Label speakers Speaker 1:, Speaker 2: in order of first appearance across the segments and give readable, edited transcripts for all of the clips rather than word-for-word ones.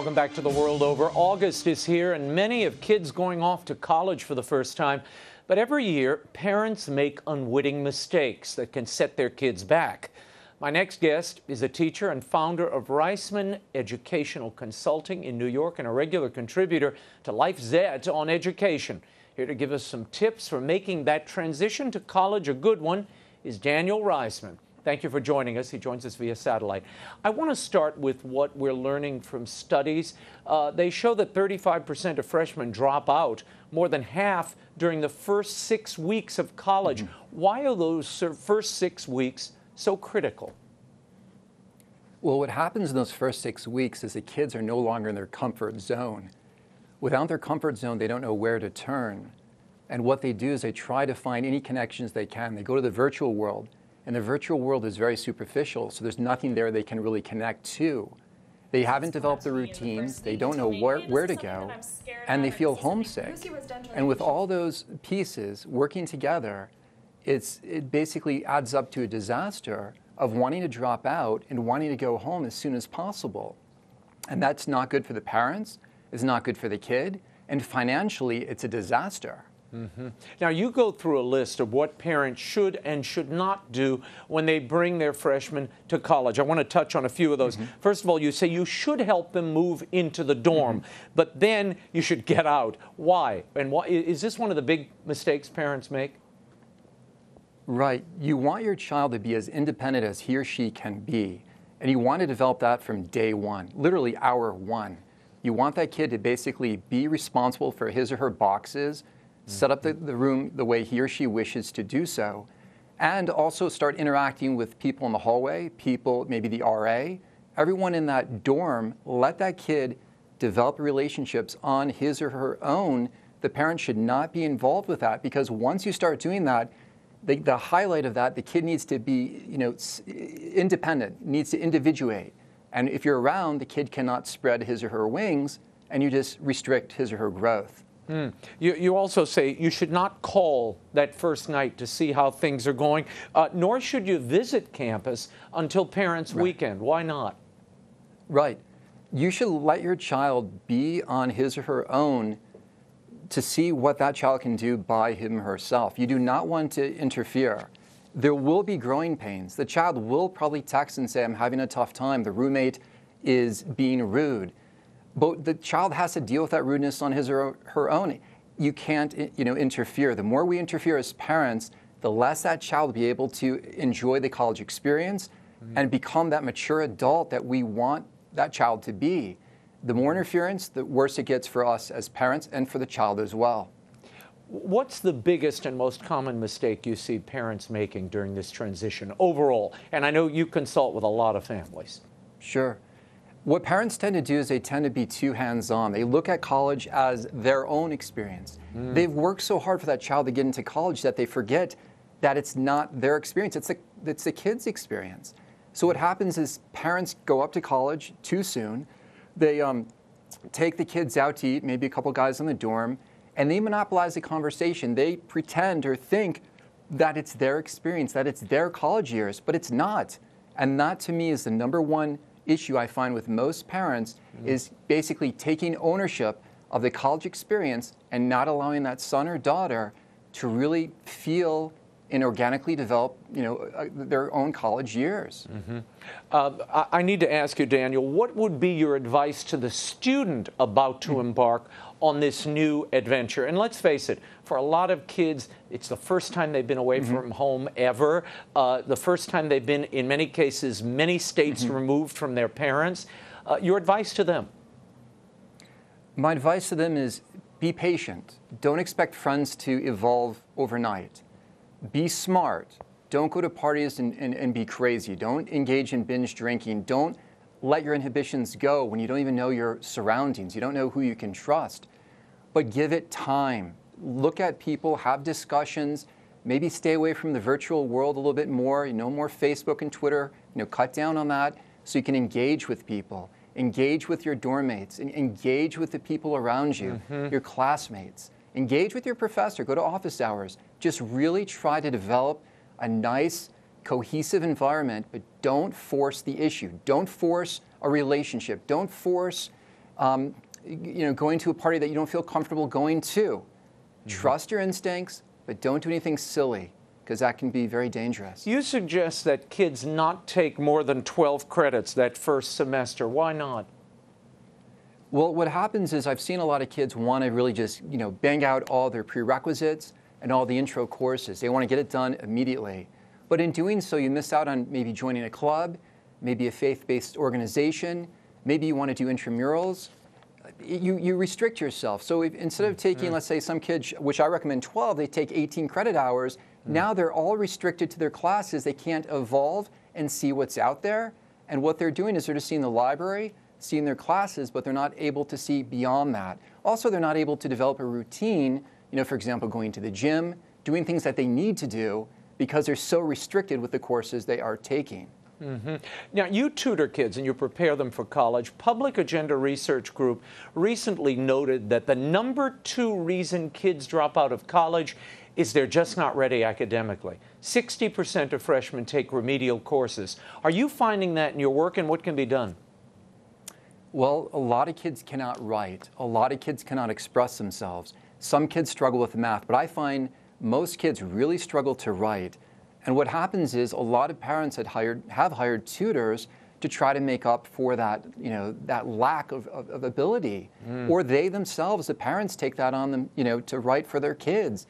Speaker 1: Welcome back to The World Over. August is here, and many have kids going off to college for the first time. But every year, parents make unwitting mistakes that can set their kids back. My next guest is a teacher and founder of Riseman Educational Consulting in New York and a regular contributor to Life Zed on education. Here to give us some tips for making that transition to college a good one is Daniel Riseman. Thank you for joining us. He joins us via satellite. I want to start with what we're learning from studies. They show that 35% of freshmen drop out, more than half during the first 6 weeks of college. Why are those first 6 weeks so critical?
Speaker 2: Well, what happens in those first 6 weeks is the kids are no longer in their comfort zone. Without their comfort zone, they don't know where to turn. And what they do is they try to find any connections they can. They go to the virtual world. And the virtual world is very superficial, so there's nothing there they can really connect to. They haven't developed the routines, they don't know where to go, and they feel homesick. And with all those pieces working together, it basically adds up to a disaster of wanting to drop out and wanting to go home as soon as possible. And that's not good for the parents, it's not good for the kid, and financially, it's a disaster.
Speaker 1: Now, you go through a list of what parents should and should not do when they bring their freshmen to college. I want to touch on a few of those. First of all, you say you should help them move into the dorm, but then you should get out. Why? And why, is this one of the big mistakes parents make?
Speaker 2: Right. You want your child to be as independent as he or she can be, and you want to develop that from day one, literally hour one. You want that kid to basically be responsible for his or her boxes, set up the room the way he or she wishes to do so, and also start interacting with people in the hallway, people, maybe the RA, everyone in that dorm. Let that kid develop relationships on his or her own. The parent should not be involved with that, because once you start doing that, the highlight of that, the kid needs to be, independent, needs to individuate. And if you're around, the kid cannot spread his or her wings, and you just restrict his or her growth.
Speaker 1: You also say you should not call that first night to see how things are going, nor should you visit campus until parents' weekend. Why not?
Speaker 2: Right. You should let your child be on his or her own to see what that child can do by him or herself. You do not want to interfere. There will be growing pains. The child will probably text and say, I'm having a tough time. The roommate is being rude. But the child has to deal with that rudeness on his or her own. You can't, interfere. The more we interfere as parents, the less that child will be able to enjoy the college experience and become that mature adult that we want that child to be. The more interference, the worse it gets for us as parents and for the child as well.
Speaker 1: What's the biggest and most common mistake you see parents making during this transition overall? And I know you consult with a lot of families.
Speaker 2: Sure. What parents tend to do is they tend to be too hands-on. They look at college as their own experience. They've worked so hard for that child to get into college that they forget that it's not their experience, it's the kid's experience. So what happens is parents go up to college too soon. They take the kids out to eat, maybe a couple guys in the dorm, and they monopolize the conversation. They pretend or think that it's their experience, that it's their college years, but it's not. And that, to me, is the number one issue I find with most parents, is basically taking ownership of the college experience and not allowing that son or daughter to really feel and organically develop, their own college years.
Speaker 1: I need to ask you, Daniel, what would be your advice to the student about to embark on this new adventure? And let's face it, for a lot of kids, it's the first time they've been away from home ever, the first time they've been, in many cases, many states removed from their parents. Your advice to them?
Speaker 2: My advice to them is be patient. Don't expect friends to evolve overnight. Be smart. Don't go to parties and be crazy. Don't engage in binge drinking. Don't let your inhibitions go when you don't even know your surroundings. You don't know who you can trust. But give it time. Look at people, have discussions, maybe stay away from the virtual world a little bit more, more Facebook and Twitter, cut down on that so you can engage with people. Engage with your dorm mates, and engage with the people around you, your classmates. Engage with your professor, go to office hours. Just really try to develop a nice, cohesive environment, but don't force the issue. Don't force a relationship. Don't force, going to a party that you don't feel comfortable going to. Trust your instincts, but don't do anything silly, because that can be very dangerous.
Speaker 1: You suggest that kids not take more than 12 credits that first semester. Why not?
Speaker 2: Well, what happens is I've seen a lot of kids want to really just, bang out all their prerequisites and all the intro courses. They want to get it done immediately. But in doing so, you miss out on maybe joining a club, maybe a faith-based organization, maybe you want to do intramurals. You restrict yourself. So instead of taking, let's say, some kids, which I recommend 12, they take 18 credit hours. Now they're all restricted to their classes. They can't evolve and see what's out there. And what they're doing is they're just seeing the library, seeing their classes, but they're not able to see beyond that. Also, they're not able to develop a routine, for example, going to the gym, doing things that they need to do because they're so restricted with the courses they are taking.
Speaker 1: Now, you tutor kids and you prepare them for college. Public Agenda Research Group recently noted that the number 2 reason kids drop out of college is they're just not ready academically. 60% of freshmen take remedial courses. Are you finding that in your work, and what can be done?
Speaker 2: Well, a lot of kids cannot write. A lot of kids cannot express themselves. Some kids struggle with math, but I find most kids really struggle to write. And what happens is a lot of parents have hired tutors to try to make up for that, that lack of ability. Or they themselves, the parents, take that on them, to write for their kids.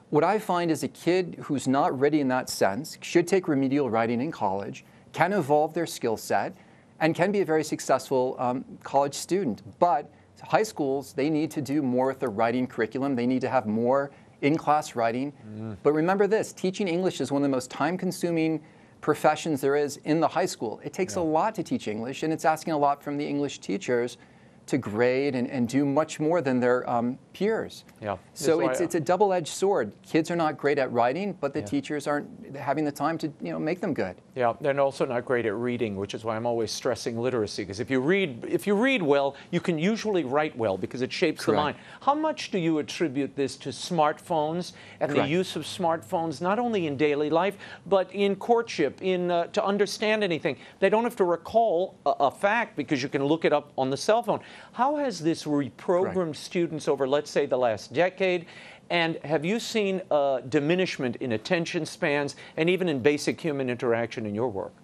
Speaker 2: What I find is a kid who's not ready in that sense should take remedial writing in college, can evolve their skill set, and can be a very successful college student. But high schools, they need to do more with their writing curriculum. They need to have more in-class writing. But remember this, teaching English is one of the most time-consuming professions there is in the high school. It takes a lot to teach English, and it's asking a lot from the English teachers to grade and do much more than their peers. So it's a double-edged sword. Kids are not great at writing, but the teachers aren't having the time to make them good.
Speaker 1: They're also not great at reading, which is why I'm always stressing literacy. Because if you read well, you can usually write well because it shapes the mind. How much do you attribute this to smartphones and the use of smartphones, not only in daily life, but in courtship, to understand anything? They don't have to recall a fact because you can look it up on the cell phone. How has this reprogrammed students over, let's say, the last decade? And have you seen a diminishment in attention spans and even in basic human interaction in your work?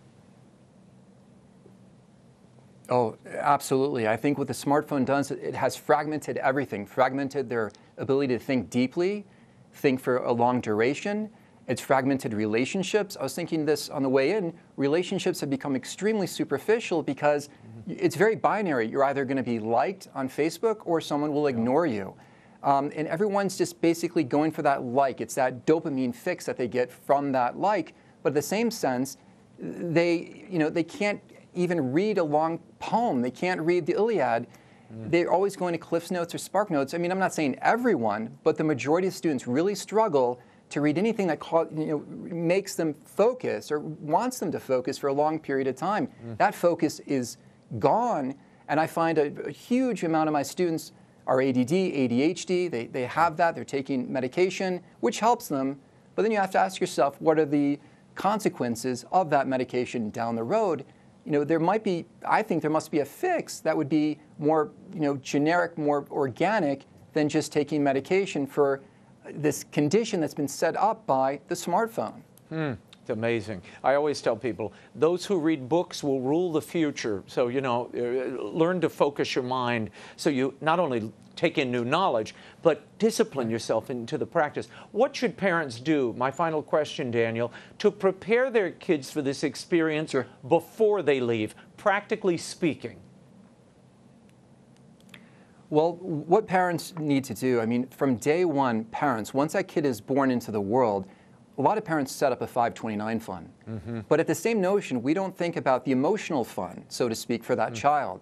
Speaker 2: Oh, absolutely. I think what the smartphone does, it has fragmented everything, fragmented their ability to think deeply, think for a long duration. It's fragmented relationships. I was thinking this on the way in. Relationships have become extremely superficial because it's very binary. You're either going to be liked on Facebook or someone will ignore you. And everyone's just basically going for that like. It's that dopamine fix that they get from that like. But in the same sense, they can't even read a long poem. They can't read the Iliad. They're always going to Cliff's Notes or Spark Notes. I mean, I'm not saying everyone, but the majority of students really struggle to read anything that makes them focus or wants them to focus for a long period of time. That focus is gone, and I find a huge amount of my students are ADD, ADHD. They have that. They're taking medication, which helps them. But then you have to ask yourself, what are the consequences of that medication down the road? I think there must be a fix that would be more, generic, more organic than just taking medication for this condition that's been set up by the smartphone.
Speaker 1: It's amazing. I always tell people, those who read books will rule the future. So, learn to focus your mind so you not only take in new knowledge, but discipline yourself into the practice. What should parents do, my final question, Daniel, to prepare their kids for this experience before they leave, practically speaking?
Speaker 2: Well, what parents need to do, from day one, parents, once that kid is born into the world, a lot of parents set up a 529 fund. But at the same notion, we don't think about the emotional fund, so to speak, for that child.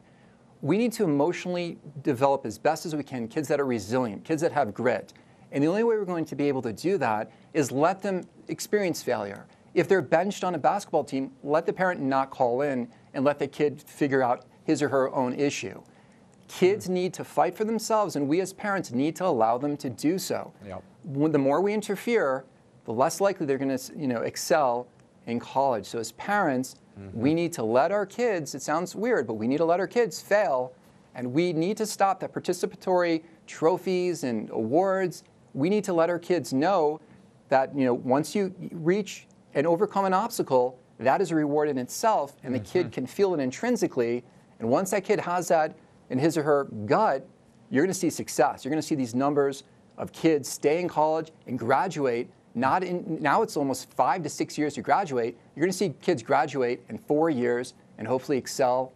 Speaker 2: We need to emotionally develop as best as we can kids that are resilient, kids that have grit. And the only way we're going to be able to do that is let them experience failure. If they're benched on a basketball team, let the parent not call in and let the kid figure out his or her own issue. Kids need to fight for themselves, and we as parents need to allow them to do so. The more we interfere, the less likely they're going to excel in college. So as parents, we need to let our kids, it sounds weird, but we need to let our kids fail And we need to stop that participatory trophies and awards. We need to let our kids know that, once you reach and overcome an obstacle, that is a reward in itself, and the kid can feel it intrinsically. And once that kid has that in his or her gut, you're going to see success. You're going to see these numbers of kids stay in college and graduate. Now it's almost 5 to 6 years to graduate. You're going to see kids graduate in 4 years and hopefully excel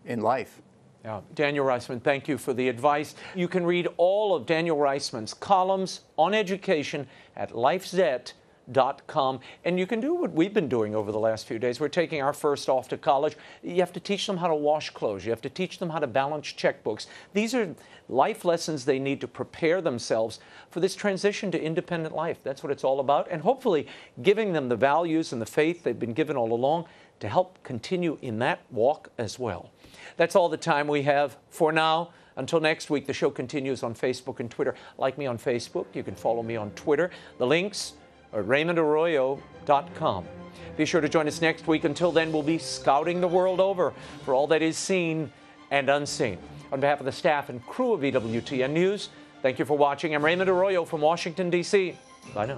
Speaker 2: in life.
Speaker 1: Yeah. Daniel Riseman, thank you for the advice. You can read all of Daniel Riseman's columns on education at lifeset.com. And you can do what we've been doing over the last few days. We're taking our first off to college. You have to teach them how to wash clothes. You have to teach them how to balance checkbooks. These are life lessons they need to prepare themselves for this transition to independent life. That's what it's all about. And hopefully giving them the values and the faith they've been given all along to help continue in that walk as well. That's all the time we have for now. Until next week, the show continues on Facebook and Twitter. Like me on Facebook. You can follow me on Twitter. The links are at RaymondArroyo.com. Be sure to join us next week. Until then, we'll be scouting the world over for all that is seen and unseen. On behalf of the staff and crew of EWTN News, thank you for watching. I'm Raymond Arroyo from Washington, D.C. Bye now.